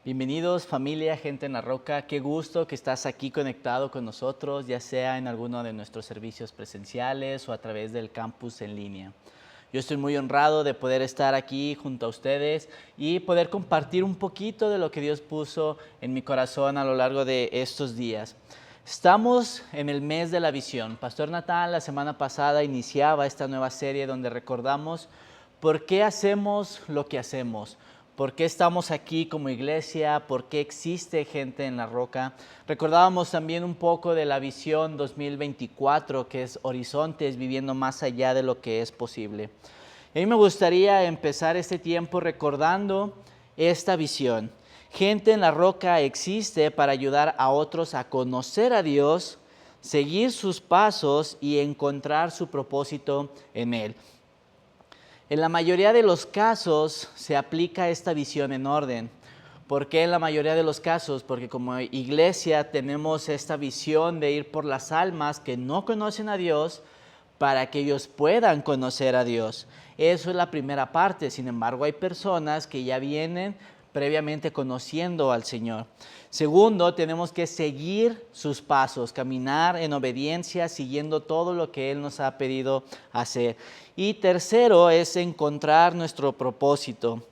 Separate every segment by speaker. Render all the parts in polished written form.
Speaker 1: Bienvenidos familia, gente en la roca, qué gusto que estás aquí conectado con nosotros, ya sea en alguno de nuestros servicios presenciales o a través del campus en línea. Yo estoy muy honrado de poder estar aquí junto a ustedes y poder compartir un poquito de lo que Dios puso en mi corazón a lo largo de estos días. Estamos en el mes de la visión. Pastor Natán la semana pasada iniciaba esta nueva serie donde recordamos por qué hacemos lo que hacemos. ¿Por qué estamos aquí como iglesia? ¿Por qué existe gente en la roca? Recordábamos también un poco de la visión 2024, que es Horizontes, viviendo más allá de lo que es posible. A mí me gustaría empezar este tiempo recordando esta visión. Gente en la roca existe para ayudar a otros a conocer a Dios, seguir sus pasos y encontrar su propósito en Él. En la mayoría de los casos se aplica esta visión en orden. ¿Por qué en la mayoría de los casos? Porque como iglesia tenemos esta visión de ir por las almas que no conocen a Dios para que ellos puedan conocer a Dios. Eso es la primera parte. Sin embargo, hay personas que ya vienen previamente conociendo al Señor. Segundo, tenemos que seguir sus pasos, caminar en obediencia, siguiendo todo lo que Él nos ha pedido hacer. Y tercero es encontrar nuestro propósito.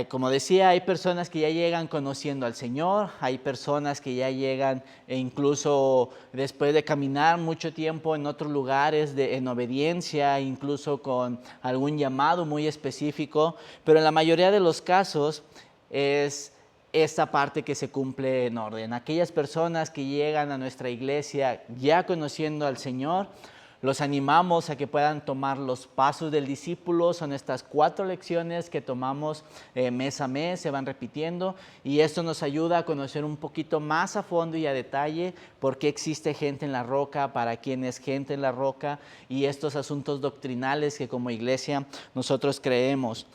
Speaker 1: Como decía, hay personas que ya llegan conociendo al Señor, hay personas que ya llegan e incluso después de caminar mucho tiempo en otros lugares en obediencia, incluso con algún llamado muy específico, pero en la mayoría de los casos es esta parte que se cumple en orden. Aquellas personas que llegan a nuestra iglesia ya conociendo al Señor, los animamos a que puedan tomar los pasos del discípulo. Son estas 4 lecciones que tomamos mes a mes, se van repitiendo y esto nos ayuda a conocer un poquito más a fondo y a detalle por qué existe gente en la roca, para quién es gente en la roca y estos asuntos doctrinales que como iglesia nosotros creemos.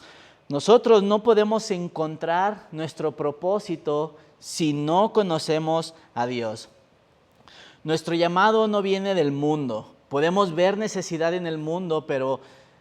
Speaker 1: Nosotros no podemos encontrar nuestro propósito si no conocemos a Dios. Nuestro llamado no viene del mundo. Podemos ver necesidad en el mundo, pero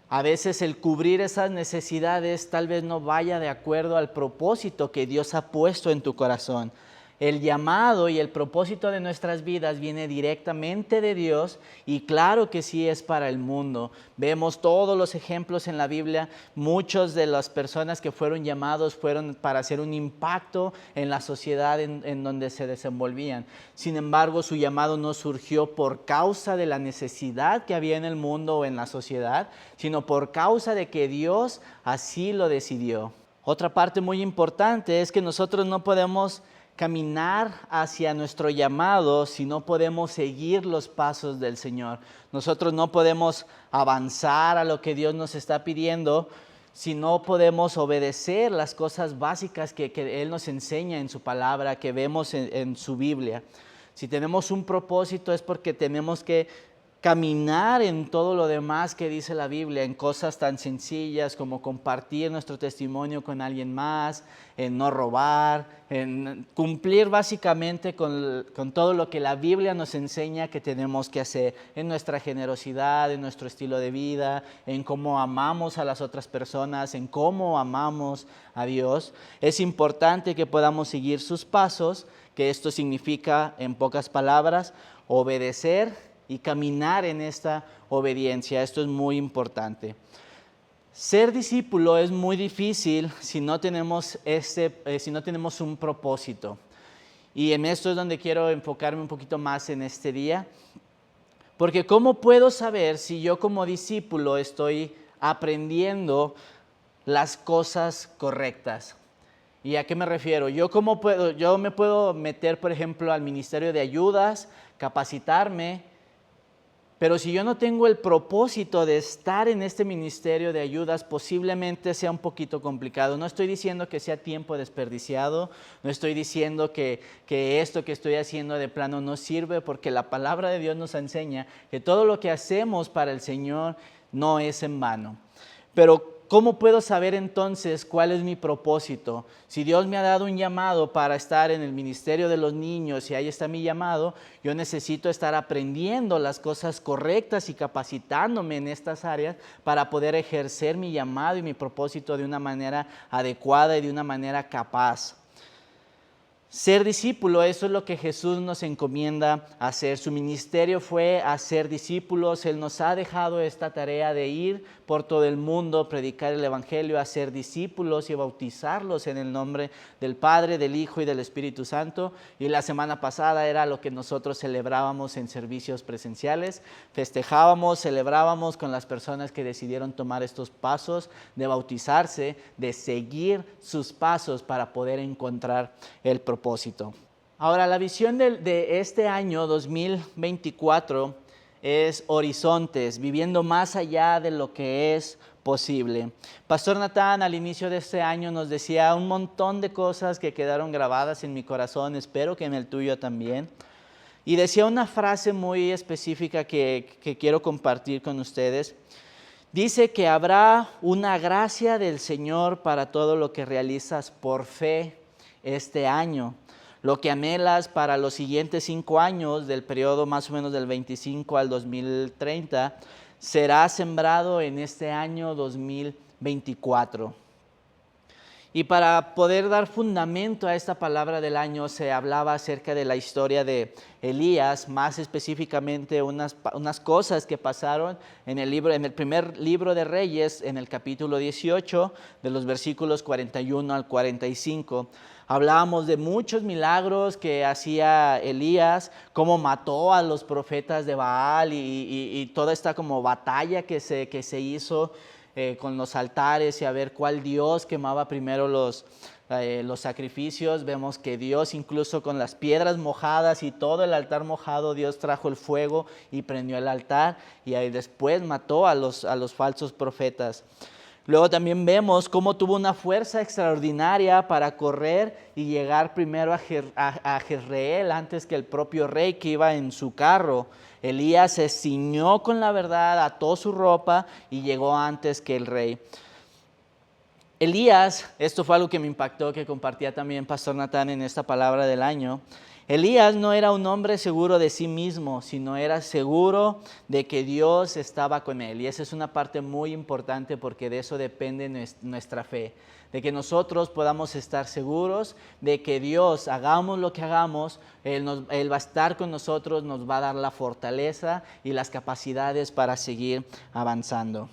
Speaker 1: a veces el cubrir esas necesidades tal vez no vaya de acuerdo al propósito que Dios ha puesto en tu corazón. El llamado y el propósito de nuestras vidas viene directamente de Dios y claro que sí es para el mundo. Vemos todos los ejemplos en la Biblia, muchas de las personas que fueron llamados fueron para hacer un impacto en la sociedad en donde se desenvolvían. Sin embargo, su llamado no surgió por causa de la necesidad que había en el mundo o en la sociedad, sino por causa de que Dios así lo decidió. Otra parte muy importante es que nosotros no podemos caminar hacia nuestro llamado si no podemos seguir los pasos del Señor. Nosotros no podemos avanzar a lo que Dios nos está pidiendo si no podemos obedecer las cosas básicas que Él nos enseña en su palabra, que vemos en su Biblia. Si tenemos un propósito es porque tenemos que caminar en todo lo demás que dice la Biblia, en cosas tan sencillas como compartir nuestro testimonio con alguien más, en no robar, en cumplir básicamente con todo lo que la Biblia nos enseña que tenemos que hacer, en nuestra generosidad, en nuestro estilo de vida, en cómo amamos a las otras personas, en cómo amamos a Dios. Es importante que podamos seguir sus pasos, que esto significa, en pocas palabras, obedecer y caminar en esta obediencia. Esto es muy importante. Ser discípulo es muy difícil si no tenemos un propósito. Y en esto es donde quiero enfocarme un poquito más en este día. Porque ¿cómo puedo saber si yo como discípulo estoy aprendiendo las cosas correctas? ¿Y a qué me refiero? Yo me puedo meter, por ejemplo, al ministerio de ayudas, capacitarme, pero si yo no tengo el propósito de estar en este ministerio de ayudas, posiblemente sea un poquito complicado. No estoy diciendo que sea tiempo desperdiciado, no estoy diciendo que esto que estoy haciendo de plano no sirve, porque la palabra de Dios nos enseña que todo lo que hacemos para el Señor no es en vano. Pero ¿cómo puedo saber entonces cuál es mi propósito? Si Dios me ha dado un llamado para estar en el ministerio de los niños y ahí está mi llamado, yo necesito estar aprendiendo las cosas correctas y capacitándome en estas áreas para poder ejercer mi llamado y mi propósito de una manera adecuada y de una manera capaz. Ser discípulo, eso es lo que Jesús nos encomienda a hacer. Su ministerio fue hacer discípulos. Él nos ha dejado esta tarea de ir por todo el mundo, predicar el Evangelio, hacer discípulos y bautizarlos en el nombre del Padre, del Hijo y del Espíritu Santo. Y la semana pasada era lo que nosotros celebrábamos en servicios presenciales. Festejábamos, celebrábamos con las personas que decidieron tomar estos pasos de bautizarse, de seguir sus pasos para poder encontrar el propósito. Ahora, la visión de este año 2024 es horizontes, viviendo más allá de lo que es posible. Pastor Natán al inicio de este año nos decía un montón de cosas que quedaron grabadas en mi corazón, espero que en el tuyo también. Y decía una frase muy específica que quiero compartir con ustedes. Dice que habrá una gracia del Señor para todo lo que realizas por fe este año. Lo que anhelas para los siguientes 5 años, del periodo más o menos del 25 al 2030, será sembrado en este año 2024. Y para poder dar fundamento a esta palabra del año, se hablaba acerca de la historia de Elías, más específicamente unas cosas que pasaron en el primer libro de Reyes, en el capítulo 18, de los versículos 41 al 45. Hablábamos de muchos milagros que hacía Elías, cómo mató a los profetas de Baal y toda esta como batalla que se hizo con los altares y a ver cuál Dios quemaba primero los sacrificios. Vemos que Dios, incluso con las piedras mojadas y todo el altar mojado, Dios trajo el fuego y prendió el altar y ahí después mató a los falsos profetas. Luego también vemos cómo tuvo una fuerza extraordinaria para correr y llegar primero a Jezreel antes que el propio rey que iba en su carro. Elías se ciñó con la verdad, ató su ropa y llegó antes que el rey. Elías, esto fue algo que me impactó, que compartía también Pastor Natán en esta palabra del año. Elías no era un hombre seguro de sí mismo, sino era seguro de que Dios estaba con él. Y esa es una parte muy importante porque de eso depende nuestra fe. De que nosotros podamos estar seguros de que Dios, hagamos lo que hagamos, Él va a estar con nosotros, nos va a dar la fortaleza y las capacidades para seguir avanzando.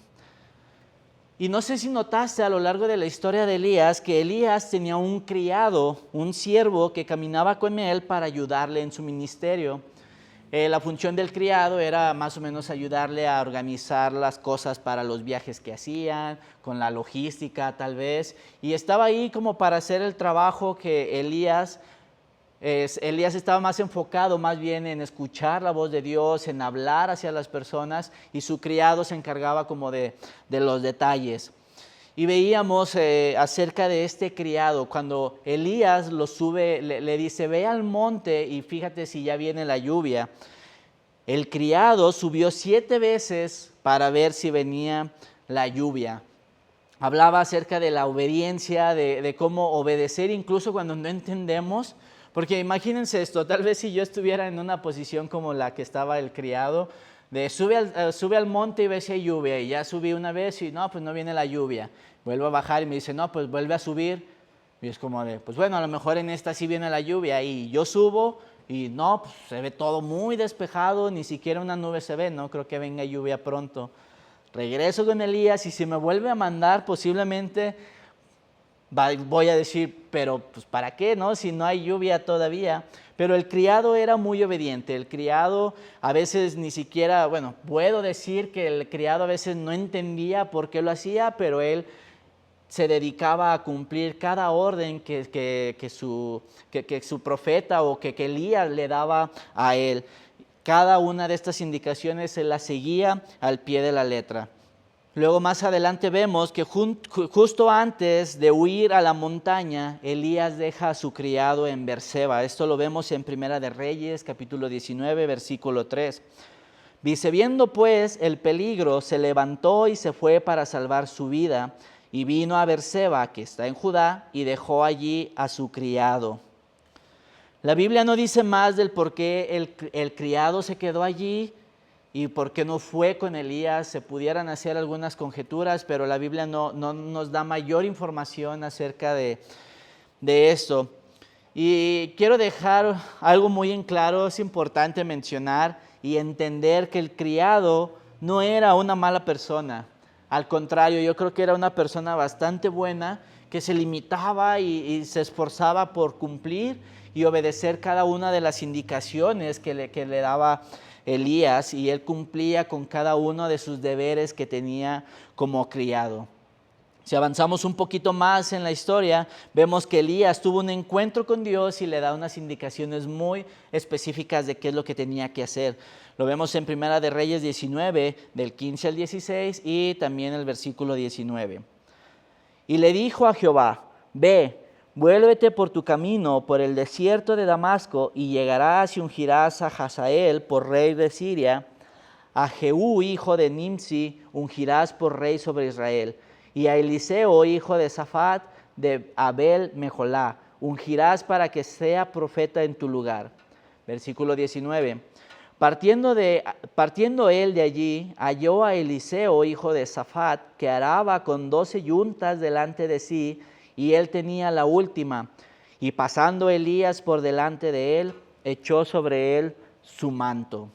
Speaker 1: Y no sé si notaste a lo largo de la historia de Elías que Elías tenía un criado, un siervo que caminaba con él para ayudarle en su ministerio. La función del criado era más o menos ayudarle a organizar las cosas para los viajes que hacían, con la logística tal vez. Y estaba ahí como para hacer el trabajo que Elías estaba más enfocado más bien en escuchar la voz de Dios, en hablar hacia las personas, y su criado se encargaba como de los detalles. Y veíamos acerca de este criado, cuando Elías lo sube, le dice, ve al monte y fíjate si ya viene la lluvia. El criado subió 7 veces para ver si venía la lluvia. Hablaba acerca de la obediencia, de cómo obedecer incluso cuando no entendemos. Porque imagínense esto, tal vez si yo estuviera en una posición como la que estaba el criado, de sube al monte y ve si hay lluvia, y ya subí una vez y no, pues no viene la lluvia. Vuelvo a bajar y me dice, no, pues vuelve a subir. Y es como de, pues bueno, a lo mejor en esta sí viene la lluvia. Y yo subo y no, pues se ve todo muy despejado, ni siquiera una nube se ve, no creo que venga lluvia pronto. Regreso con Elías y si me vuelve a mandar posiblemente voy a decir, pero pues ¿para qué, no? Si no hay lluvia todavía. Pero el criado era muy obediente. El criado a veces ni siquiera, bueno, puedo decir que el criado a veces no entendía por qué lo hacía, pero él se dedicaba a cumplir cada orden que su profeta o que Elías le daba a él. Cada una de estas indicaciones se las seguía al pie de la letra. Luego más adelante vemos que justo antes de huir a la montaña, Elías deja a su criado en Berseba. Esto lo vemos en Primera de Reyes, capítulo 19, versículo 3. Dice, viendo pues el peligro, se levantó y se fue para salvar su vida, y vino a Berseba, que está en Judá, y dejó allí a su criado. La Biblia no dice más del por qué el criado se quedó allí, y por qué no fue con Elías. Se pudieran hacer algunas conjeturas, pero la Biblia no nos da mayor información acerca de esto. Y quiero dejar algo muy en claro, es importante mencionar y entender que el criado no era una mala persona. Al contrario, yo creo que era una persona bastante buena que se limitaba y se esforzaba por cumplir y obedecer cada una de las indicaciones que le daba Elías, y él cumplía con cada uno de sus deberes que tenía como criado. Si avanzamos un poquito más en la historia, vemos que Elías tuvo un encuentro con Dios y le da unas indicaciones muy específicas de qué es lo que tenía que hacer. Lo vemos en Primera de Reyes 19, del 15 al 16, y también el versículo 19. Y le dijo a Jehová: ve, vuélvete por tu camino por el desierto de Damasco, y llegarás y ungirás a Hazael por rey de Siria. A Jehú, hijo de Nimsi, ungirás por rey sobre Israel. Y a Eliseo, hijo de Safat, de Abel Mejolá, ungirás para que sea profeta en tu lugar. Versículo 19. Partiendo él de allí, halló a Eliseo, hijo de Safat, que araba con 12 yuntas delante de sí, y él tenía la última. Y pasando Elías por delante de él, echó sobre él su manto.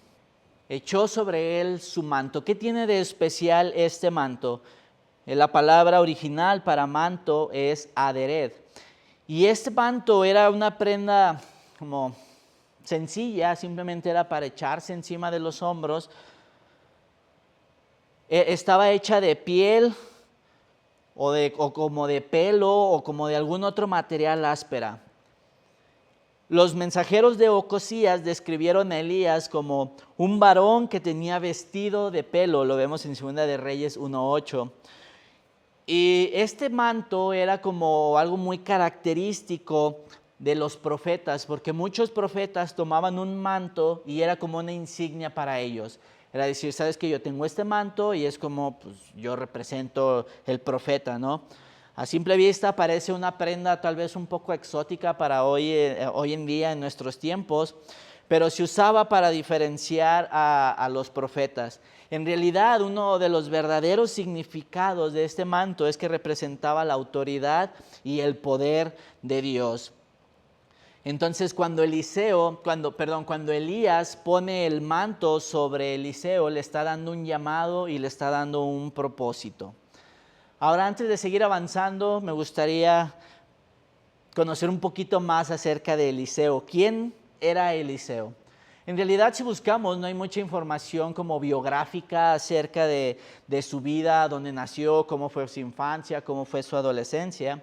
Speaker 1: Echó sobre él su manto. ¿Qué tiene de especial este manto? La palabra original para manto es aderet. Y este manto era una prenda como sencilla, simplemente era para echarse encima de los hombros. Estaba hecha de piel o como de pelo o como de algún otro material áspera. Los mensajeros de Ocosías describieron a Elías como un varón que tenía vestido de pelo. Lo vemos en Segunda de Reyes 1:8. Y este manto era como algo muy característico de los profetas, porque muchos profetas tomaban un manto y era como una insignia para ellos. Era decir, sabes que yo tengo este manto y es como, pues yo represento el profeta, ¿no? A simple vista parece una prenda tal vez un poco exótica para hoy en día en nuestros tiempos, pero se usaba para diferenciar a los profetas. En realidad, uno de los verdaderos significados de este manto es que representaba la autoridad y el poder de Dios. Entonces, cuando Elías pone el manto sobre Eliseo, le está dando un llamado y le está dando un propósito. Ahora, antes de seguir avanzando, me gustaría conocer un poquito más acerca de Eliseo. ¿Quién era Eliseo? En realidad, si buscamos, no hay mucha información como biográfica acerca de su vida, dónde nació, cómo fue su infancia, cómo fue su adolescencia.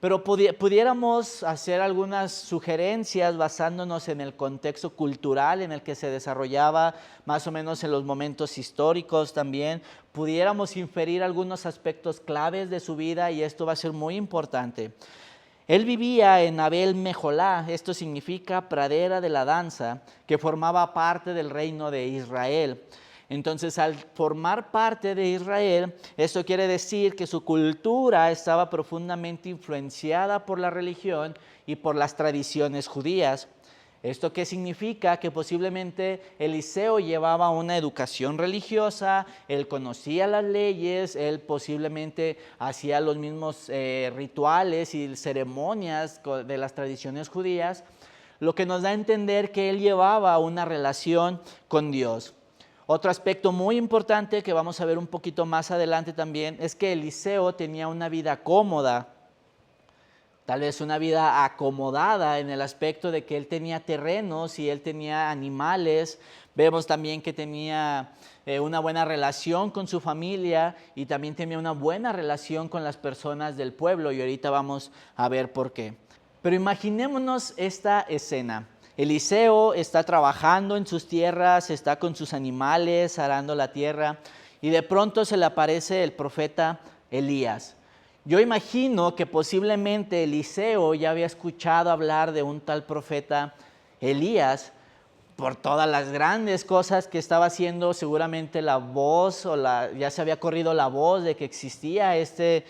Speaker 1: Pero pudiéramos hacer algunas sugerencias basándonos en el contexto cultural en el que se desarrollaba, más o menos en los momentos históricos también. Pudiéramos inferir algunos aspectos claves de su vida y esto va a ser muy importante. Él vivía en Abel Mejolá, esto significa pradera de la danza, que formaba parte del reino de Israel. Entonces, al formar parte de Israel, esto quiere decir que su cultura estaba profundamente influenciada por la religión y por las tradiciones judías. ¿Esto qué significa? Que posiblemente Eliseo llevaba una educación religiosa, él conocía las leyes, él posiblemente hacía los mismos rituales y ceremonias de las tradiciones judías, lo que nos da a entender que él llevaba una relación con Dios. Otro aspecto muy importante que vamos a ver un poquito más adelante también es que Eliseo tenía una vida cómoda, tal vez una vida acomodada en el aspecto de que él tenía terrenos y él tenía animales. Vemos también que tenía una buena relación con su familia y también tenía una buena relación con las personas del pueblo, y ahorita vamos a ver por qué. Pero imaginémonos esta escena. Eliseo está trabajando en sus tierras, está con sus animales, arando la tierra, y de pronto se le aparece el profeta Elías. Yo imagino que posiblemente Eliseo ya había escuchado hablar de un tal profeta Elías por todas las grandes cosas que estaba haciendo. Seguramente la voz ya se había corrido la voz de que existía este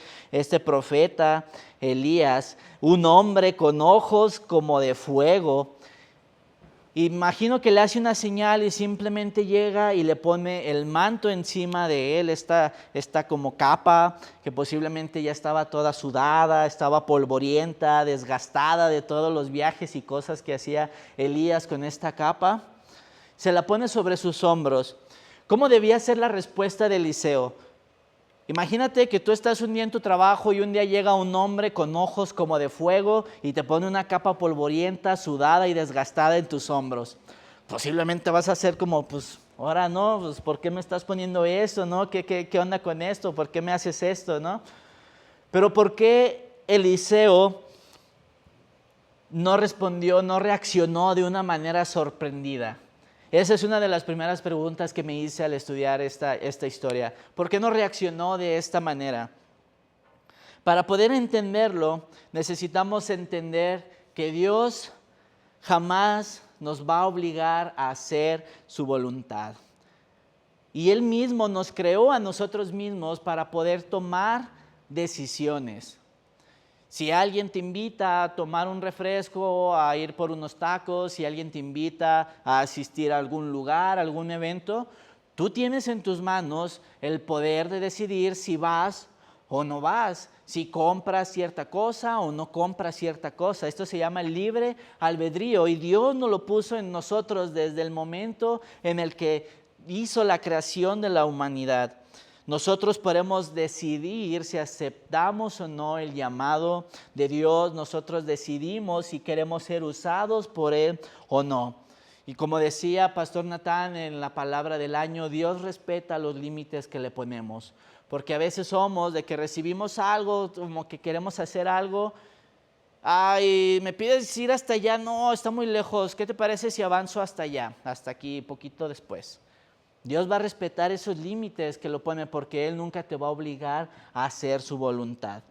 Speaker 1: profeta Elías, un hombre con ojos como de fuego. Imagino que le hace una señal y simplemente llega y le pone el manto encima de él, esta como capa que posiblemente ya estaba toda sudada, estaba polvorienta, desgastada de todos los viajes y cosas que hacía Elías con esta capa. Se la pone sobre sus hombros. ¿Cómo debía ser la respuesta de Eliseo? Imagínate que tú estás un día en tu trabajo y un día llega un hombre con ojos como de fuego y te pone una capa polvorienta, sudada y desgastada en tus hombros. Posiblemente vas a hacer como, pues, ahora no, pues, ¿por qué me estás poniendo eso, no? ¿Qué onda con esto? ¿Por qué me haces esto, no? Pero ¿por qué Eliseo no respondió, no reaccionó de una manera sorprendida? Esa es una de las primeras preguntas que me hice al estudiar esta historia. ¿Por qué no reaccionó de esta manera? Para poder entenderlo, necesitamos entender que Dios jamás nos va a obligar a hacer su voluntad. Y Él mismo nos creó a nosotros mismos para poder tomar decisiones. Si alguien te invita a tomar un refresco, a ir por unos tacos, si alguien te invita a asistir a algún lugar, a algún evento, tú tienes en tus manos el poder de decidir si vas o no vas, si compras cierta cosa o no compras cierta cosa. Esto se llama libre albedrío y Dios nos lo puso en nosotros desde el momento en el que hizo la creación de la humanidad. Nosotros podemos decidir si aceptamos o no el llamado de Dios. Nosotros decidimos si queremos ser usados por Él o no. Y como decía Pastor Natán en la palabra del año, Dios respeta los límites que le ponemos. Porque a veces somos de que recibimos algo, como que queremos hacer algo. Ay, ¿me pides ir hasta allá? No, está muy lejos. ¿Qué te parece si avanzo hasta allá? Hasta aquí, poquito después. Dios va a respetar esos límites que lo pone porque Él nunca te va a obligar a hacer su voluntad.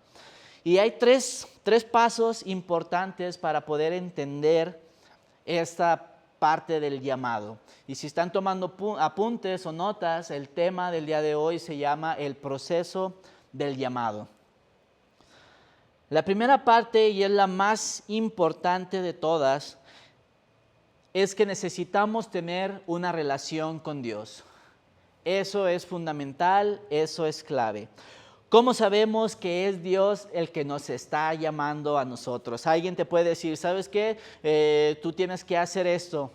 Speaker 1: Y hay tres pasos importantes para poder entender esta parte del llamado. Y si están tomando apuntes o notas, el tema del día de hoy se llama el proceso del llamado. La primera parte, y es la más importante de todas, es que necesitamos tener una relación con Dios. Eso es fundamental, eso es clave. ¿Cómo sabemos que es Dios el que nos está llamando a nosotros? Alguien te puede decir, ¿sabes qué? Tú tienes que hacer esto.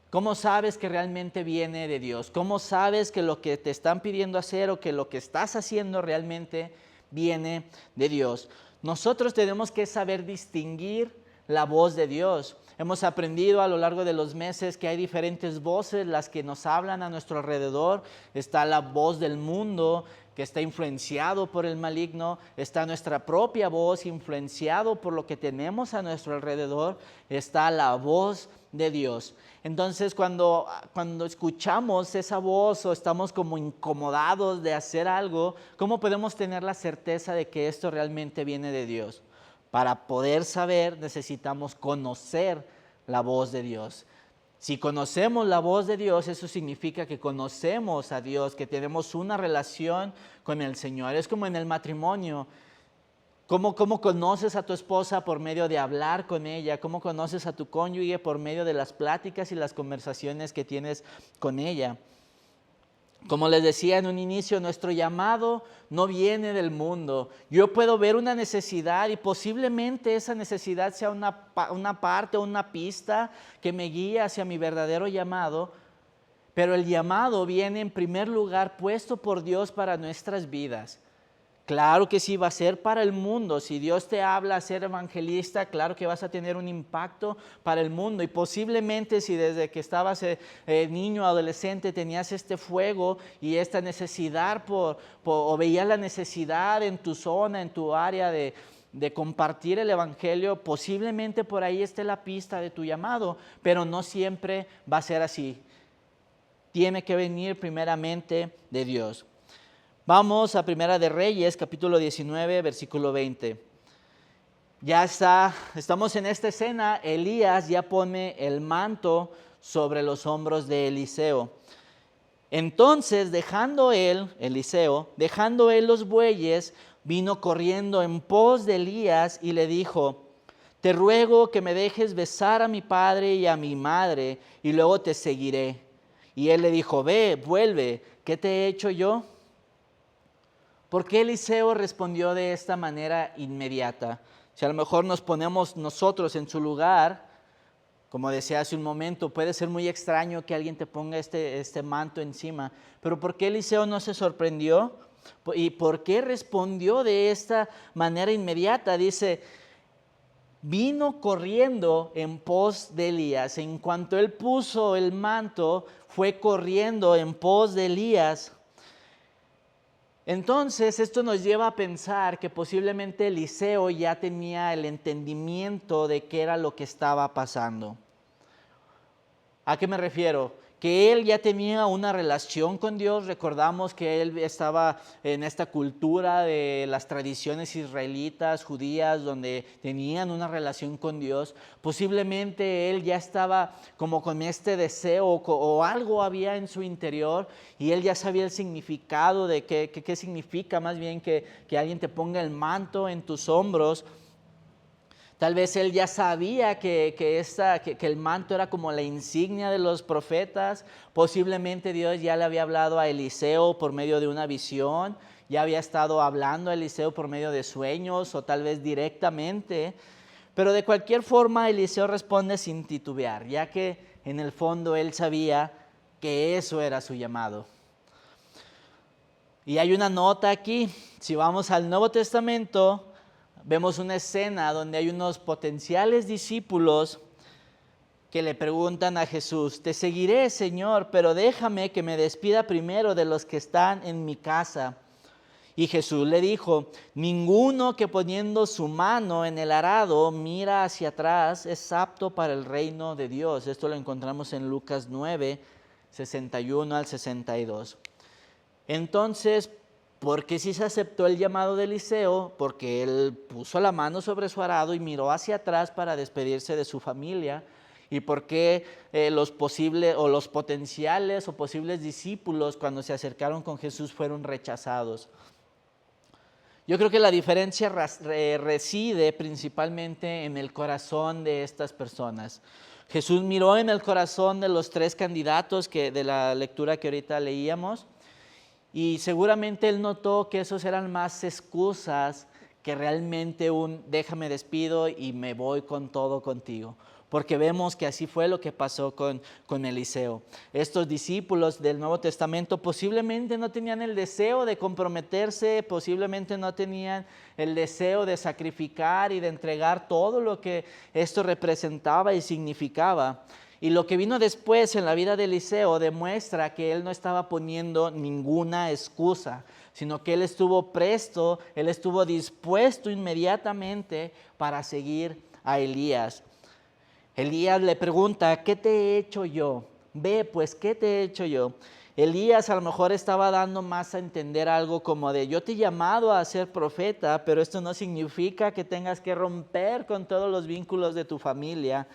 Speaker 1: ¿Cómo sabes que realmente viene de Dios? ¿Cómo sabes que lo que te están pidiendo hacer o que lo que estás haciendo realmente viene de Dios? Nosotros tenemos que saber distinguir la voz de Dios. Hemos aprendido a lo largo de los meses que hay diferentes voces, las que nos hablan a nuestro alrededor. Está la voz del mundo, que está influenciado por el maligno. Está nuestra propia voz, influenciado por lo que tenemos a nuestro alrededor. Está la voz de Dios. Entonces, cuando escuchamos esa voz o estamos como incomodados de hacer algo, ¿cómo podemos tener la certeza de que esto realmente viene de Dios? Para poder saber, necesitamos conocer la voz de Dios. Si conocemos la voz de Dios, eso significa que conocemos a Dios, que tenemos una relación con el Señor. Es como en el matrimonio. ¿Cómo conoces a tu esposa? Por medio de hablar con ella. ¿Cómo conoces a tu cónyuge? Por medio de las pláticas y las conversaciones que tienes con ella. Como les decía en un inicio, nuestro llamado no viene del mundo. Yo puedo ver una necesidad y posiblemente esa necesidad sea una parte o una pista que me guíe hacia mi verdadero llamado, pero el llamado viene en primer lugar puesto por Dios para nuestras vidas. Claro que sí va a ser para el mundo. Si Dios te habla a ser evangelista, claro que vas a tener un impacto para el mundo. Y posiblemente si desde que estabas niño, adolescente, tenías este fuego y esta necesidad o veías la necesidad en tu zona, en tu área de compartir el evangelio, posiblemente por ahí esté la pista de tu llamado, pero no siempre va a ser así. Tiene que venir primeramente de Dios. Vamos a Primera de Reyes, capítulo 19, versículo 20. Ya estamos en esta escena. Elías ya pone el manto sobre los hombros de Eliseo. Entonces, Eliseo, dejando él los bueyes, vino corriendo en pos de Elías y le dijo: Te ruego que me dejes besar a mi padre y a mi madre, y luego te seguiré. Y él le dijo, ve, vuelve, ¿qué te he hecho yo? ¿Por qué Eliseo respondió de esta manera inmediata? Si a lo mejor nos ponemos nosotros en su lugar, como decía hace un momento, puede ser muy extraño que alguien te ponga este manto encima, pero ¿por qué Eliseo no se sorprendió? ¿Y por qué respondió de esta manera inmediata? Dice, vino corriendo en pos de Elías. En cuanto él puso el manto, fue corriendo en pos de Elías. Entonces, esto nos lleva a pensar que posiblemente Eliseo ya tenía el entendimiento de qué era lo que estaba pasando. ¿A qué me refiero? Que él ya tenía una relación con Dios. Recordamos que él estaba en esta cultura de las tradiciones israelitas, judías, donde tenían una relación con Dios. Posiblemente él ya estaba como con este deseo o algo había en su interior y él ya sabía el significado de qué significa más bien que alguien te ponga el manto en tus hombros. Tal vez él ya sabía que el manto era como la insignia de los profetas. Posiblemente Dios ya le había hablado a Eliseo por medio de una visión. Ya había estado hablando a Eliseo por medio de sueños o tal vez directamente. Pero de cualquier forma Eliseo responde sin titubear, ya que en el fondo él sabía que eso era su llamado. Y hay una nota aquí. Si vamos al Nuevo Testamento, vemos una escena donde hay unos potenciales discípulos que le preguntan a Jesús, te seguiré, Señor, pero déjame que me despida primero de los que están en mi casa. Y Jesús le dijo, ninguno que poniendo su mano en el arado mira hacia atrás es apto para el reino de Dios. Esto lo encontramos en Lucas 9, 61 al 62. Entonces, ¿por qué sí se aceptó el llamado de Eliseo? Porque él puso la mano sobre su arado y miró hacia atrás para despedirse de su familia. ¿Y por qué los potenciales o posibles discípulos cuando se acercaron con Jesús fueron rechazados? Yo creo que la diferencia reside principalmente en el corazón de estas personas. Jesús miró en el corazón de los tres candidatos de la lectura que ahorita leíamos. Y seguramente él notó que esos eran más excusas que realmente un déjame despido y me voy con todo contigo. Porque vemos que así fue lo que pasó con Eliseo. Estos discípulos del Nuevo Testamento posiblemente no tenían el deseo de comprometerse, posiblemente no tenían el deseo de sacrificar y de entregar todo lo que esto representaba y significaba. Y lo que vino después en la vida de Eliseo demuestra que él no estaba poniendo ninguna excusa, sino que él estuvo presto, él estuvo dispuesto inmediatamente para seguir a Elías. Elías le pregunta, ¿qué te he hecho yo? Ve, pues, ¿qué te he hecho yo? Elías a lo mejor estaba dando más a entender algo como de, yo te he llamado a ser profeta, pero esto no significa que tengas que romper con todos los vínculos de tu familia.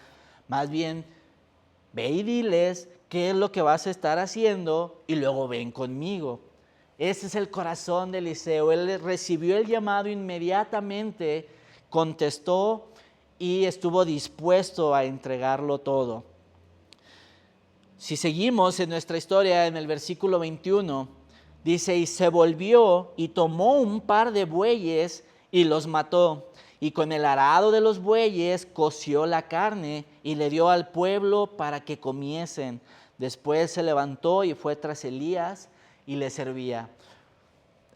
Speaker 1: Más bien, ve y diles qué es lo que vas a estar haciendo y luego ven conmigo. Ese es el corazón de Eliseo. Él recibió el llamado inmediatamente, contestó y estuvo dispuesto a entregarlo todo. Si seguimos en nuestra historia, en el versículo 21, dice, y se volvió y tomó un par de bueyes y los mató. Y con el arado de los bueyes coció la carne y le dio al pueblo para que comiesen. Después se levantó y fue tras Elías y le servía.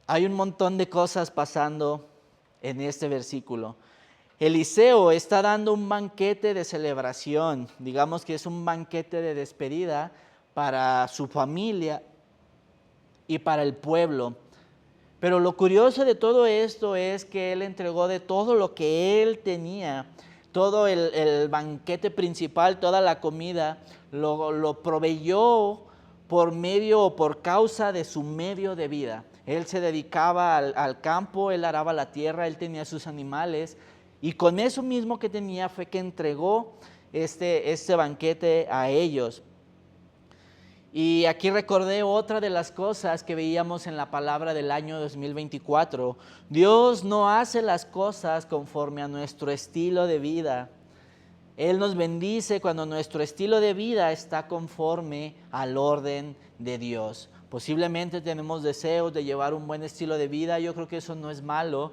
Speaker 1: Hay un montón de cosas pasando en este versículo. Eliseo está dando un banquete de celebración, digamos que es un banquete de despedida para su familia y para el pueblo. Pero lo curioso de todo esto es que él entregó de todo lo que él tenía, todo el banquete principal, toda la comida, lo proveyó por medio o por causa de su medio de vida. Él se dedicaba al campo, él araba la tierra, él tenía sus animales y con eso mismo que tenía fue que entregó este banquete a ellos. Y aquí recordé otra de las cosas que veíamos en la palabra del año 2024. Dios no hace las cosas conforme a nuestro estilo de vida. Él nos bendice cuando nuestro estilo de vida está conforme al orden de Dios. Posiblemente tenemos deseos de llevar un buen estilo de vida, yo creo que eso no es malo,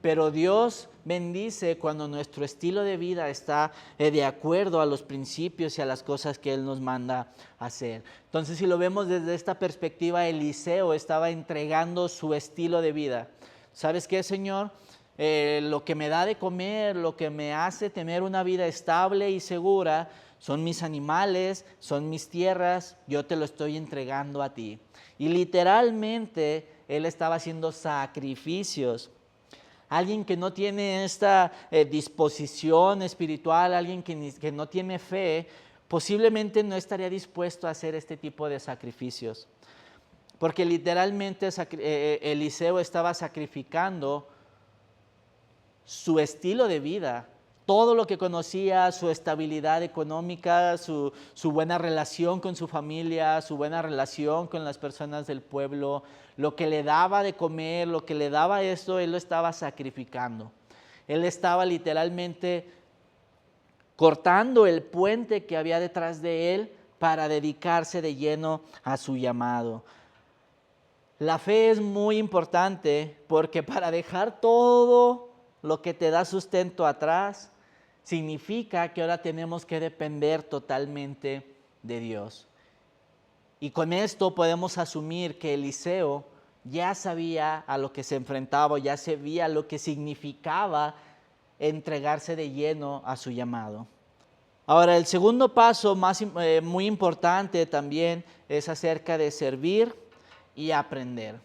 Speaker 1: pero Dios bendice cuando nuestro estilo de vida está de acuerdo a los principios y a las cosas que Él nos manda hacer. Entonces, si lo vemos desde esta perspectiva, Eliseo estaba entregando su estilo de vida. ¿Sabes qué, Señor? Lo que me da de comer, lo que me hace tener una vida estable y segura, son mis animales, son mis tierras, yo te lo estoy entregando a ti. Y literalmente él estaba haciendo sacrificios. Alguien que no tiene esta disposición espiritual, alguien que no tiene fe, posiblemente no estaría dispuesto a hacer este tipo de sacrificios. Porque literalmente Eliseo estaba sacrificando su estilo de vida, todo lo que conocía, su estabilidad económica, su buena relación con su familia, su buena relación con las personas del pueblo, lo que le daba de comer, lo que le daba esto, él lo estaba sacrificando. Él estaba literalmente cortando el puente que había detrás de él para dedicarse de lleno a su llamado. La fe es muy importante porque para dejar todo lo que te da sustento atrás, significa que ahora tenemos que depender totalmente de Dios. Y con esto podemos asumir que Eliseo ya sabía a lo que se enfrentaba, ya sabía lo que significaba entregarse de lleno a su llamado. Ahora, el segundo paso muy importante también es acerca de servir y aprender.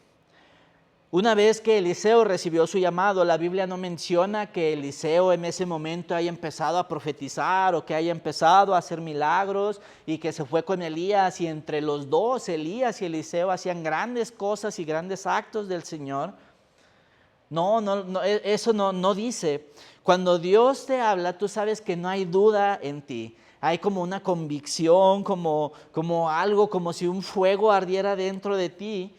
Speaker 1: Una vez que Eliseo recibió su llamado, la Biblia no menciona que Eliseo en ese momento haya empezado a profetizar o que haya empezado a hacer milagros y que se fue con Elías y entre los dos, Elías y Eliseo, hacían grandes cosas y grandes actos del Señor. Eso no dice. Cuando Dios te habla, tú sabes que no hay duda en ti. Hay como una convicción, como algo, como si un fuego ardiera dentro de ti.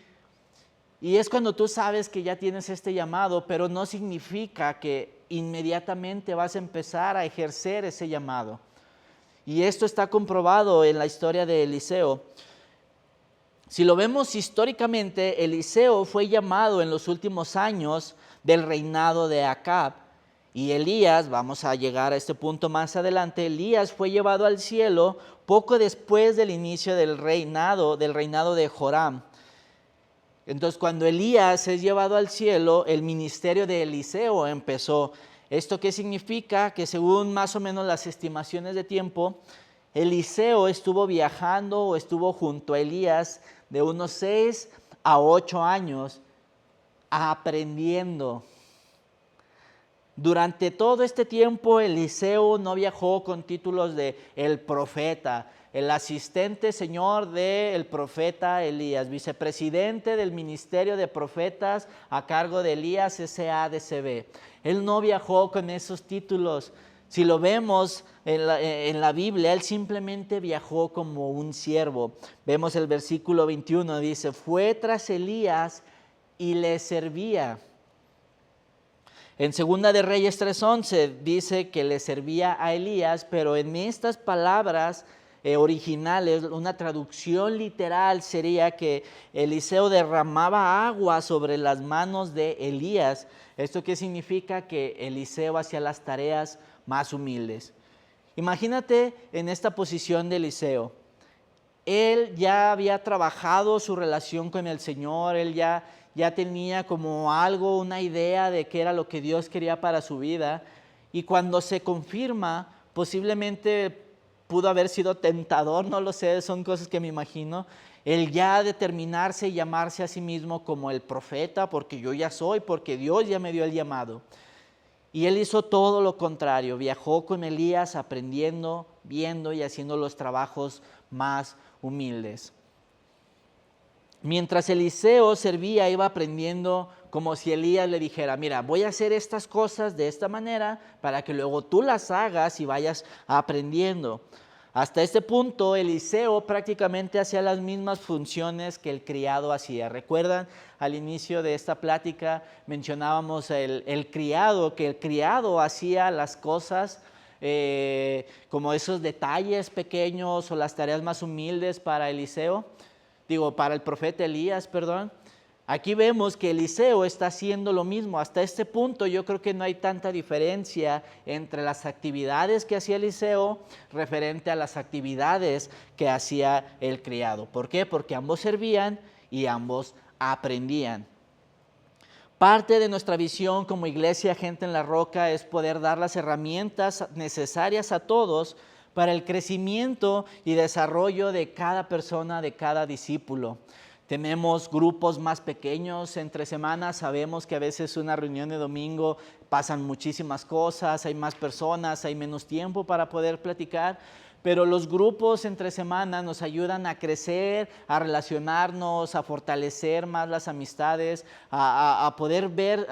Speaker 1: Y es cuando tú sabes que ya tienes este llamado, pero no significa que inmediatamente vas a empezar a ejercer ese llamado. Y esto está comprobado en la historia de Eliseo. Si lo vemos históricamente, Eliseo fue llamado en los últimos años del reinado de Acab. Y Elías, vamos a llegar a este punto más adelante, Elías fue llevado al cielo poco después del inicio del reinado de Joram. Entonces, cuando Elías es llevado al cielo, el ministerio de Eliseo empezó. ¿Esto qué significa? Que según más o menos las estimaciones de tiempo, Eliseo estuvo viajando o estuvo junto a Elías de unos 6 a 8 años aprendiendo. Durante todo este tiempo, Eliseo no viajó con títulos de el profeta, el asistente señor del profeta Elías, vicepresidente del ministerio de profetas a cargo de Elías SADCB. Él no viajó con esos títulos. Si lo vemos en la Biblia, él simplemente viajó como un siervo. Vemos el versículo 21, dice, fue tras Elías y le servía. En 2 de Reyes 3:11 dice que le servía a Elías, pero en estas palabras originales, una traducción literal sería que Eliseo derramaba agua sobre las manos de Elías. ¿Esto qué significa? Que Eliseo hacía las tareas más humildes. Imagínate en esta posición de Eliseo. Él ya había trabajado su relación con el Señor, él ya tenía como algo, una idea de qué era lo que Dios quería para su vida. Y cuando se confirma, posiblemente pudo haber sido tentador, no lo sé, son cosas que me imagino. El ya determinarse y llamarse a sí mismo como el profeta, porque yo ya soy, porque Dios ya me dio el llamado. Y él hizo todo lo contrario, viajó con Elías aprendiendo, viendo y haciendo los trabajos más humildes. Mientras Eliseo servía, iba aprendiendo como si Elías le dijera, mira, voy a hacer estas cosas de esta manera para que luego tú las hagas y vayas aprendiendo. Hasta este punto, Eliseo prácticamente hacía las mismas funciones que el criado hacía. ¿Recuerdan? Al inicio de esta plática mencionábamos el criado, que el criado hacía las cosas como esos detalles pequeños o las tareas más humildes para para el profeta Elías, perdón. Aquí vemos que Eliseo está haciendo lo mismo. Hasta este punto yo creo que no hay tanta diferencia entre las actividades que hacía Eliseo referente a las actividades que hacía el criado. ¿Por qué? Porque ambos servían y ambos aprendían. Parte de nuestra visión como iglesia Gente en la Roca es poder dar las herramientas necesarias a todos para el crecimiento y desarrollo de cada persona, de cada discípulo. Tenemos grupos más pequeños entre semanas, sabemos que a veces una reunión de domingo pasan muchísimas cosas, hay más personas, hay menos tiempo para poder platicar, pero los grupos entre semana nos ayudan a crecer, a relacionarnos, a fortalecer más las amistades, a poder ver.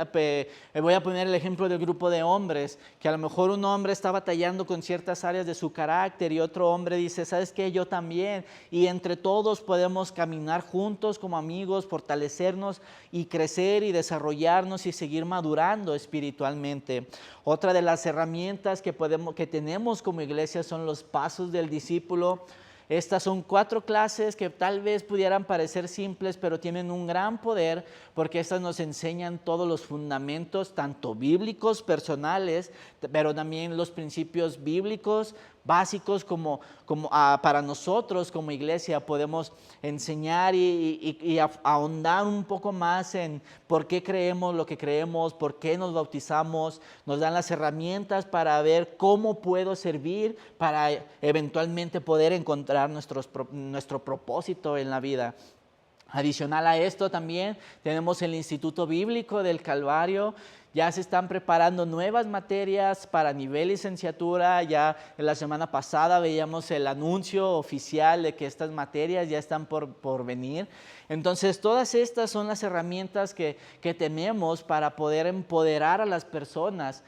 Speaker 1: Voy a poner el ejemplo del grupo de hombres, que a lo mejor un hombre está batallando con ciertas áreas de su carácter y otro hombre dice, ¿sabes qué? Yo también. Y entre todos podemos caminar juntos como amigos, fortalecernos y crecer y desarrollarnos y seguir madurando espiritualmente. Otra de las herramientas que tenemos como iglesia son los pasos del discípulo. Estas son 4 clases que tal vez pudieran parecer simples, pero tienen un gran poder porque estas nos enseñan todos los fundamentos, tanto bíblicos, personales, pero también los principios bíblicos básicos para nosotros como iglesia podemos enseñar y ahondar un poco más en por qué creemos lo que creemos, por qué nos bautizamos. Nos dan las herramientas para ver cómo puedo servir, para eventualmente poder encontrar nuestro propósito en la vida. Adicional a esto también tenemos el Instituto Bíblico del Calvario. Ya se están preparando nuevas materias para nivel licenciatura. Ya en la semana pasada veíamos el anuncio oficial de que estas materias ya están por venir. Entonces, todas estas son las herramientas que tenemos para poder empoderar a las personas.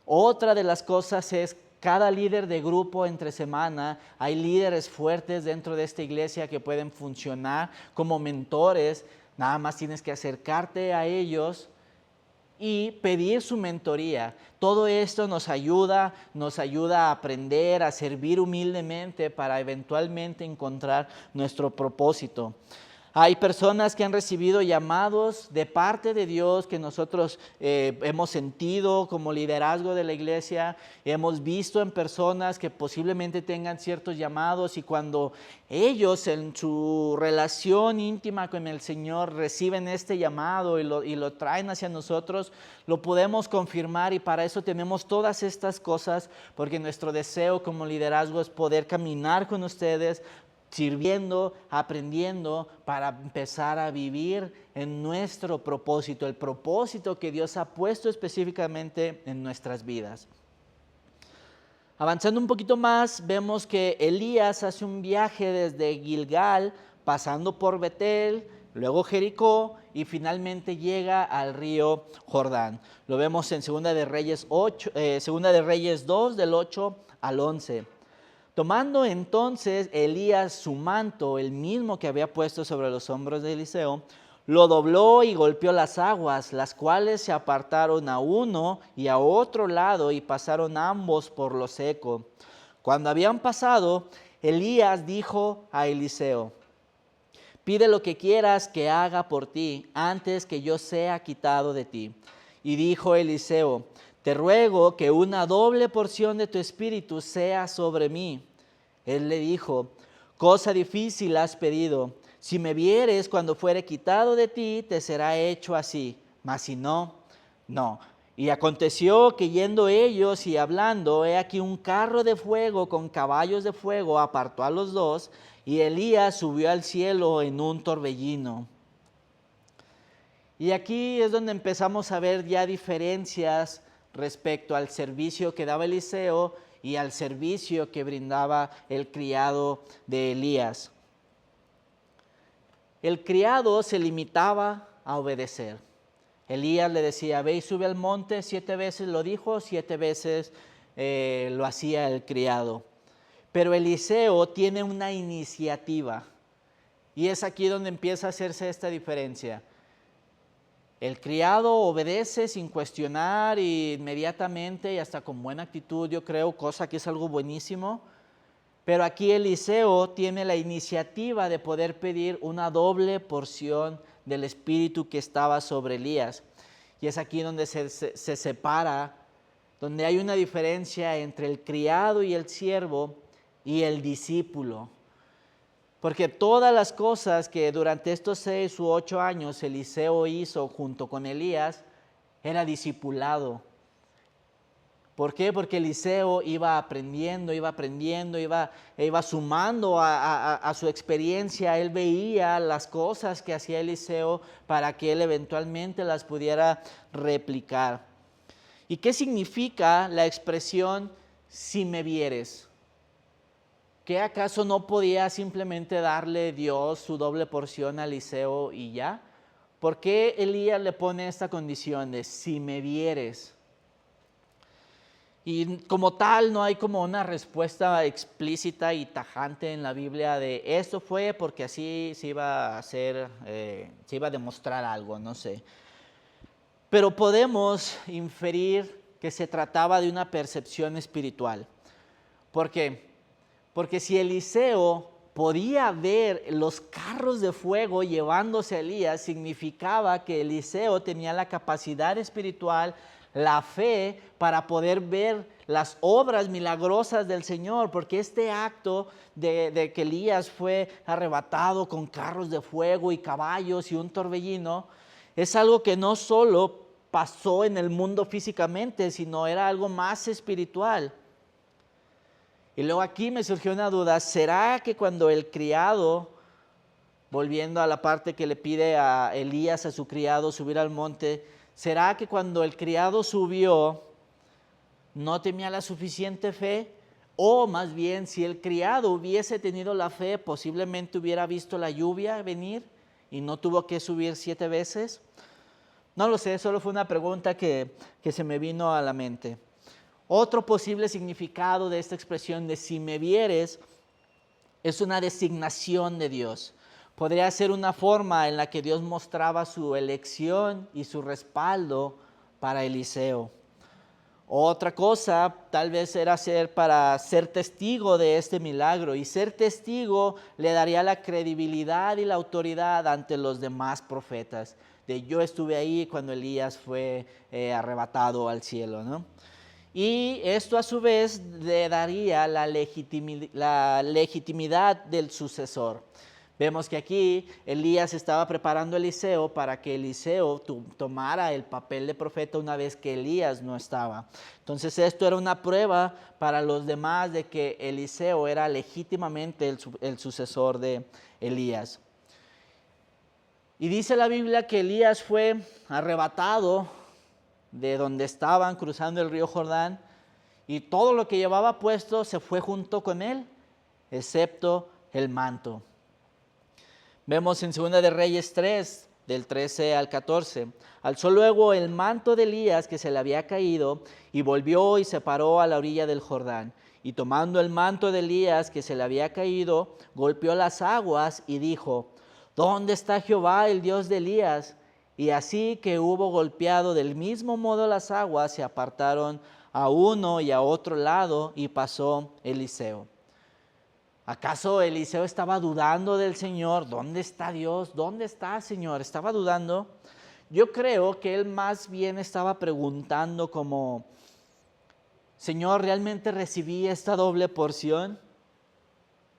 Speaker 1: Otra de las cosas es cada líder de grupo entre semana. Hay líderes fuertes dentro de esta iglesia que pueden funcionar como mentores. Nada más tienes que acercarte a ellos y pedir su mentoría. Todo esto nos ayuda a aprender, a servir humildemente para eventualmente encontrar nuestro propósito. Hay personas que han recibido llamados de parte de Dios que nosotros hemos sentido como liderazgo de la iglesia. Hemos visto en personas que posiblemente tengan ciertos llamados y cuando ellos en su relación íntima con el Señor reciben este llamado y lo traen hacia nosotros, lo podemos confirmar y para eso tenemos todas estas cosas porque nuestro deseo como liderazgo es poder caminar con ustedes, sirviendo, aprendiendo para empezar a vivir en nuestro propósito, el propósito que Dios ha puesto específicamente en nuestras vidas. Avanzando un poquito más, vemos que Elías hace un viaje desde Gilgal, pasando por Betel, luego Jericó y finalmente llega al río Jordán. Lo vemos en Segunda de Reyes 2, del 8 al 11. Tomando entonces Elías su manto, el mismo que había puesto sobre los hombros de Eliseo, lo dobló y golpeó las aguas, las cuales se apartaron a uno y a otro lado y pasaron ambos por lo seco. Cuando habían pasado, Elías dijo a Eliseo, pide lo que quieras que haga por ti antes que yo sea quitado de ti. Y dijo Eliseo, te ruego que una doble porción de tu espíritu sea sobre mí. Él le dijo, cosa difícil has pedido. Si me vieres cuando fuere quitado de ti, te será hecho así. Mas si no, no. Y aconteció que yendo ellos y hablando, he aquí un carro de fuego con caballos de fuego apartó a los dos, y Elías subió al cielo en un torbellino. Y aquí es donde empezamos a ver ya diferencias respecto al servicio que daba Eliseo y al servicio que brindaba el criado de Elías. El criado se limitaba a obedecer. Elías le decía, ve y sube al monte, 7 veces lo dijo, 7 veces lo hacía el criado. pero Eliseo tiene una iniciativa. Y es aquí donde empieza a hacerse esta diferencia. El criado obedece sin cuestionar inmediatamente y hasta con buena actitud, yo creo, cosa que es algo buenísimo. Pero aquí Eliseo tiene la iniciativa de poder pedir una doble porción del espíritu que estaba sobre Elías. Y es aquí donde se separa, donde hay una diferencia entre el criado y el siervo y el discípulo. Porque todas las cosas que durante estos 6 u 8 años Eliseo hizo junto con Elías era discipulado. ¿Por qué? Porque Eliseo iba aprendiendo, iba sumando a su experiencia. Él veía las cosas que hacía Eliseo para que él eventualmente las pudiera replicar. ¿Y qué significa la expresión si me vieres? ¿Qué acaso no podía simplemente darle Dios su doble porción a Eliseo y ya? ¿Por qué Elías le pone esta condición de si me vieres? Y como tal no hay como una respuesta explícita y tajante en la Biblia de esto fue porque así se iba a hacer, se iba a demostrar algo, no sé. Pero podemos inferir que se trataba de una percepción espiritual. ¿Por qué? Porque si Eliseo podía ver los carros de fuego llevándose a Elías, significaba que Eliseo tenía la capacidad espiritual, la fe para poder ver las obras milagrosas del Señor, porque este acto de que Elías fue arrebatado con carros de fuego y caballos y un torbellino, es algo que no solo pasó en el mundo físicamente, sino era algo más espiritual. Y luego aquí me surgió una duda, ¿será que cuando el criado, volviendo a la parte que le pide a Elías, a su criado, subir al monte, ¿será que cuando el criado subió, no tenía la suficiente fe? O más bien, si el criado hubiese tenido la fe, posiblemente hubiera visto la lluvia venir y no tuvo que subir 7 veces. No lo sé, solo fue una pregunta que se me vino a la mente. Otro posible significado de esta expresión de si me vieres es una designación de Dios. Podría ser una forma en la que Dios mostraba su elección y su respaldo para Eliseo. Otra cosa tal vez era para ser testigo de este milagro, y ser testigo le daría la credibilidad y la autoridad ante los demás profetas. De yo estuve ahí cuando Elías fue arrebatado al cielo, ¿no? Y esto a su vez le daría la legitimidad del sucesor. Vemos que aquí Elías estaba preparando a Eliseo para que Eliseo tomara el papel de profeta una vez que Elías no estaba. Entonces esto era una prueba para los demás de que Eliseo era legítimamente el sucesor de Elías. Y dice la Biblia que Elías fue arrebatado de donde estaban cruzando el río Jordán, y todo lo que llevaba puesto se fue junto con él, excepto el manto. Vemos en 2 de Reyes 3, del 13 al 14. Alzó luego el manto de Elías que se le había caído, y volvió y se paró a la orilla del Jordán. Y tomando el manto de Elías que se le había caído, golpeó las aguas y dijo: ¿Dónde está Jehová, el Dios de Elías? Y así que hubo golpeado del mismo modo las aguas, se apartaron a uno y a otro lado, y pasó Eliseo. ¿Acaso Eliseo estaba dudando del Señor? ¿Dónde está Dios? ¿Dónde está, Señor? ¿Estaba dudando? Yo creo que él más bien estaba preguntando como: Señor, ¿realmente recibí esta doble porción?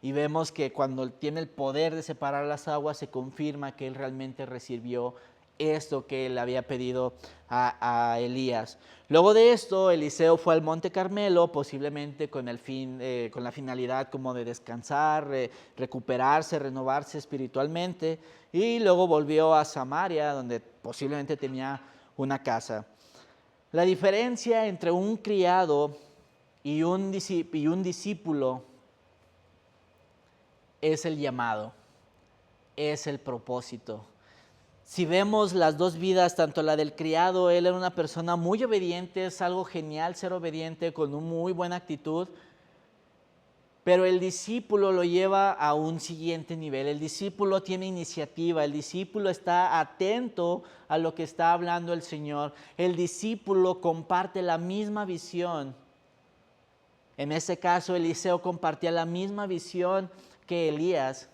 Speaker 1: Y vemos que cuando tiene el poder de separar las aguas, se confirma que él realmente recibió esto que él había pedido a Elías. Luego de esto, Eliseo fue al Monte Carmelo, posiblemente con la finalidad como de descansar, recuperarse, renovarse espiritualmente, y luego volvió a Samaria, donde posiblemente tenía una casa. La diferencia entre un criado y un discípulo es el llamado, es el propósito. Si vemos las dos vidas, tanto la del criado, él era una persona muy obediente, es algo genial ser obediente con una muy buena actitud, Pero el discípulo lo lleva a un siguiente nivel. El discípulo tiene iniciativa, el discípulo está atento a lo que está hablando el Señor. El discípulo comparte la misma visión. En este caso, Eliseo compartía la misma visión que Elías.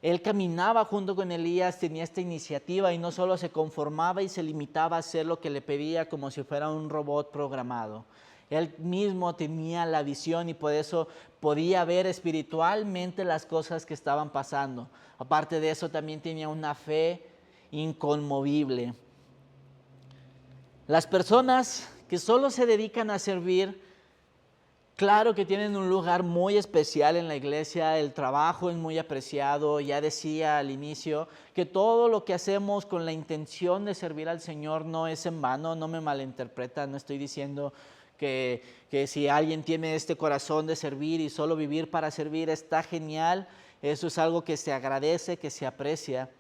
Speaker 1: Él caminaba junto con Elías, tenía esta iniciativa y no solo se conformaba y se limitaba a hacer lo que le pedía como si fuera un robot programado. Él mismo tenía la visión y por eso podía ver espiritualmente las cosas que estaban pasando. Aparte de eso, también tenía una fe inconmovible. Las personas que solo se dedican a servir, claro que tienen un lugar muy especial en la iglesia, el trabajo es muy apreciado. Ya decía al inicio que todo lo que hacemos con la intención de servir al Señor no es en vano, no me malinterpreta, no estoy diciendo que si alguien tiene este corazón de servir y solo vivir para servir está genial, eso es algo que se agradece, que se aprecia.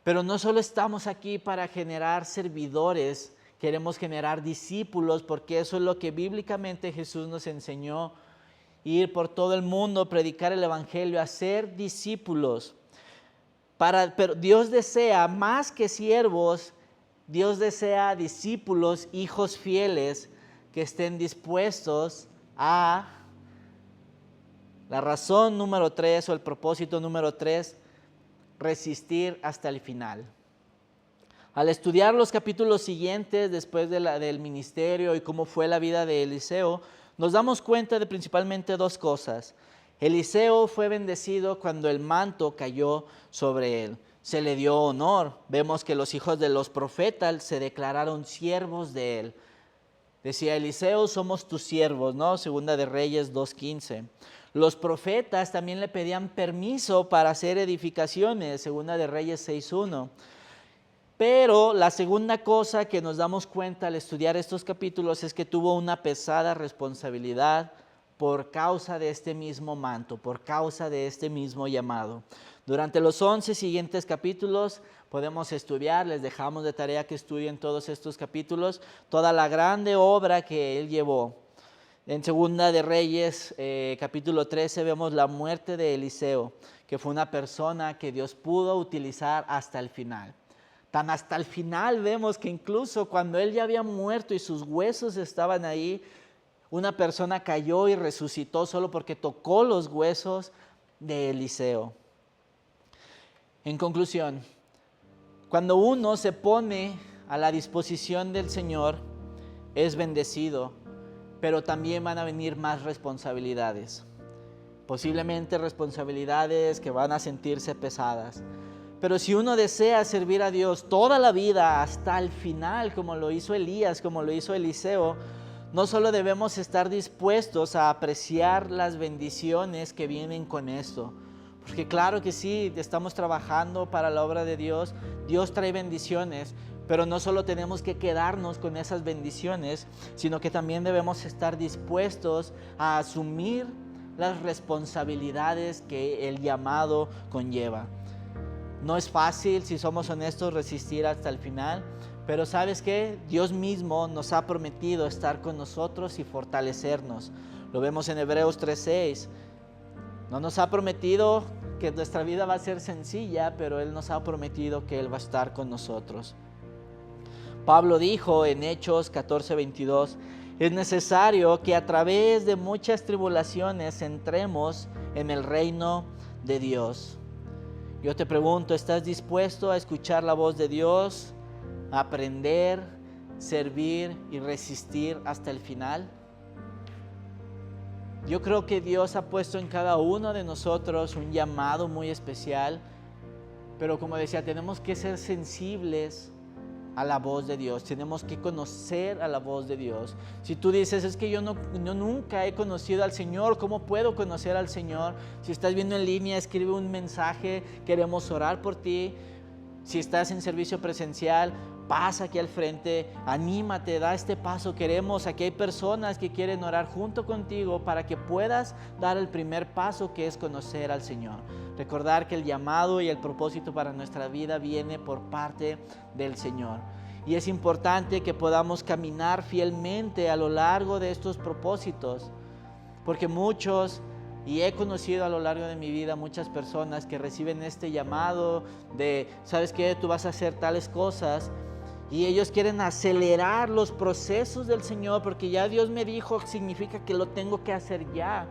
Speaker 1: Pero no solo estamos aquí para generar servidores, queremos generar discípulos, porque eso es lo que bíblicamente Jesús nos enseñó: ir por todo el mundo, predicar el evangelio, hacer discípulos. Pero Dios desea más que siervos, Dios desea discípulos, hijos fieles, que estén dispuestos a la razón número 3 o el propósito número 3, resistir hasta el final. Al estudiar los capítulos siguientes después del ministerio y cómo fue la vida de Eliseo, nos damos cuenta de principalmente dos cosas. Eliseo fue bendecido cuando el manto cayó sobre él. Se le dio honor. Vemos que los hijos de los profetas se declararon siervos de él. Decía Eliseo, somos tus siervos, ¿no? Segunda de Reyes 2:15. Los profetas también le pedían permiso para hacer edificaciones, Segunda de Reyes 6:1. Pero la segunda cosa que nos damos cuenta al estudiar estos capítulos es que tuvo una pesada responsabilidad por causa de este mismo manto, por causa de este mismo llamado. Durante los 11 siguientes capítulos podemos estudiar, les dejamos de tarea que estudien todos estos capítulos, toda la grande obra que él llevó. En Segunda de Reyes, capítulo 13, vemos la muerte de Eliseo, que fue una persona que Dios pudo utilizar hasta el final. Tan hasta el final vemos que incluso cuando él ya había muerto y sus huesos estaban ahí, una persona cayó y resucitó solo porque tocó los huesos de Eliseo. En conclusión, cuando uno se pone a la disposición del Señor, es bendecido, pero también van a venir más responsabilidades. Posiblemente responsabilidades que van a sentirse pesadas. Pero si uno desea servir a Dios toda la vida hasta el final, como lo hizo Elías, como lo hizo Eliseo, no solo debemos estar dispuestos a apreciar las bendiciones que vienen con esto, porque claro que sí, estamos trabajando para la obra de Dios, Dios trae bendiciones, pero no solo tenemos que quedarnos con esas bendiciones, sino que también debemos estar dispuestos a asumir las responsabilidades que el llamado conlleva. No es fácil, si somos honestos, resistir hasta el final, pero ¿sabes qué? Dios mismo nos ha prometido estar con nosotros y fortalecernos. Lo vemos en Hebreos 3:6. No nos ha prometido que nuestra vida va a ser sencilla, pero Él nos ha prometido que Él va a estar con nosotros. Pablo dijo en Hechos 14:22, es necesario que a través de muchas tribulaciones entremos en el reino de Dios. Yo te pregunto, ¿estás dispuesto a escuchar la voz de Dios, a aprender, servir y resistir hasta el final? Yo creo que Dios ha puesto en cada uno de nosotros un llamado muy especial, pero como decía, tenemos que ser sensibles a la voz de Dios, tenemos que conocer a la voz de Dios. Si tú dices, es que yo nunca he conocido al Señor, ¿cómo puedo conocer al Señor? Si estás viendo en línea, escribe un mensaje, queremos orar por ti. Si estás en servicio presencial, pasa aquí al frente, anímate, da este paso. Aquí hay personas que quieren orar junto contigo para que puedas dar el primer paso, que es conocer al Señor. Recordar que el llamado y el propósito para nuestra vida viene por parte del Señor. Y es importante que podamos caminar fielmente a lo largo de estos propósitos. Porque muchos, y he conocido a lo largo de mi vida muchas personas que reciben este llamado de, ¿sabes qué? Tú vas a hacer tales cosas. Y ellos quieren acelerar los procesos del Señor porque ya Dios me dijo, significa que lo tengo que hacer ya.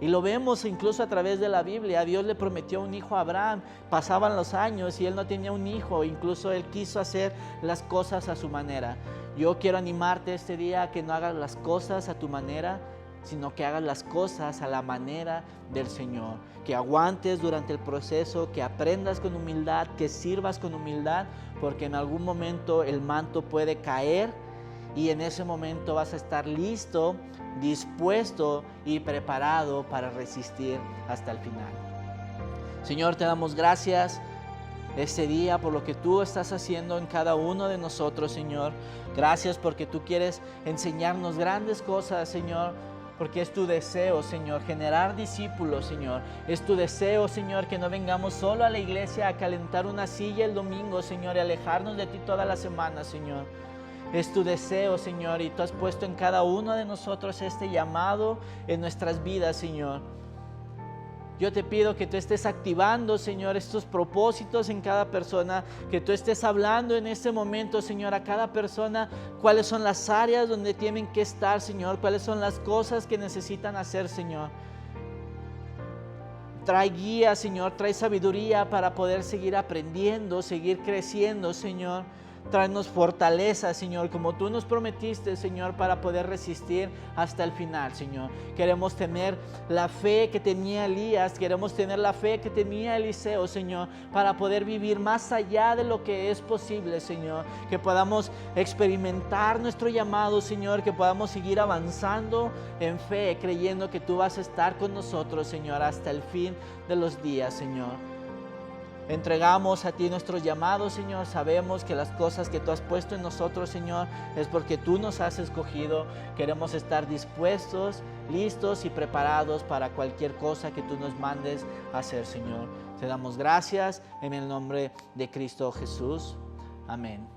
Speaker 1: Y lo vemos incluso a través de la Biblia. Dios le prometió un hijo a Abraham. Pasaban los años y él no tenía un hijo. Incluso él quiso hacer las cosas a su manera. Yo quiero animarte este día a que no hagas las cosas a tu manera, sino que hagas las cosas a la manera del Señor. Que aguantes durante el proceso, que aprendas con humildad, que sirvas con humildad, porque en algún momento el manto puede caer y en ese momento vas a estar listo, dispuesto y preparado para resistir hasta el final. Señor, te damos gracias este día por lo que tú estás haciendo en cada uno de nosotros, Señor. Gracias porque tú quieres enseñarnos grandes cosas, Señor. Porque es tu deseo, Señor, generar discípulos, Señor. Es tu deseo, Señor, que no vengamos solo a la iglesia a calentar una silla el domingo, Señor, y alejarnos de ti toda la semana, Señor. Es tu deseo, Señor, y tú has puesto en cada uno de nosotros este llamado en nuestras vidas, Señor. Yo te pido que tú estés activando, Señor, estos propósitos en cada persona, que tú estés hablando en este momento, Señor, a cada persona, cuáles son las áreas donde tienen que estar, Señor, cuáles son las cosas que necesitan hacer, Señor. Trae guía, Señor, trae sabiduría para poder seguir aprendiendo, seguir creciendo, Señor. Tráenos fortaleza, Señor, como tú nos prometiste, Señor, para poder resistir hasta el final, Señor. Queremos tener la fe que tenía Elías, queremos tener la fe que tenía Eliseo, Señor, para poder vivir más allá de lo que es posible, Señor. Que podamos experimentar nuestro llamado, Señor, que podamos seguir avanzando en fe, creyendo que tú vas a estar con nosotros, Señor, hasta el fin de los días, Señor. Entregamos a ti nuestros llamados, Señor. Sabemos que las cosas que tú has puesto en nosotros, Señor, es porque tú nos has escogido. Queremos estar dispuestos, listos y preparados para cualquier cosa que tú nos mandes a hacer, Señor. Te damos gracias en el nombre de Cristo Jesús. Amén.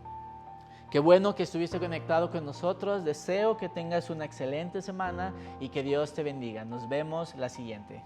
Speaker 1: Qué bueno que estuviste conectado con nosotros. Deseo que tengas una excelente semana y que Dios te bendiga. Nos vemos la siguiente.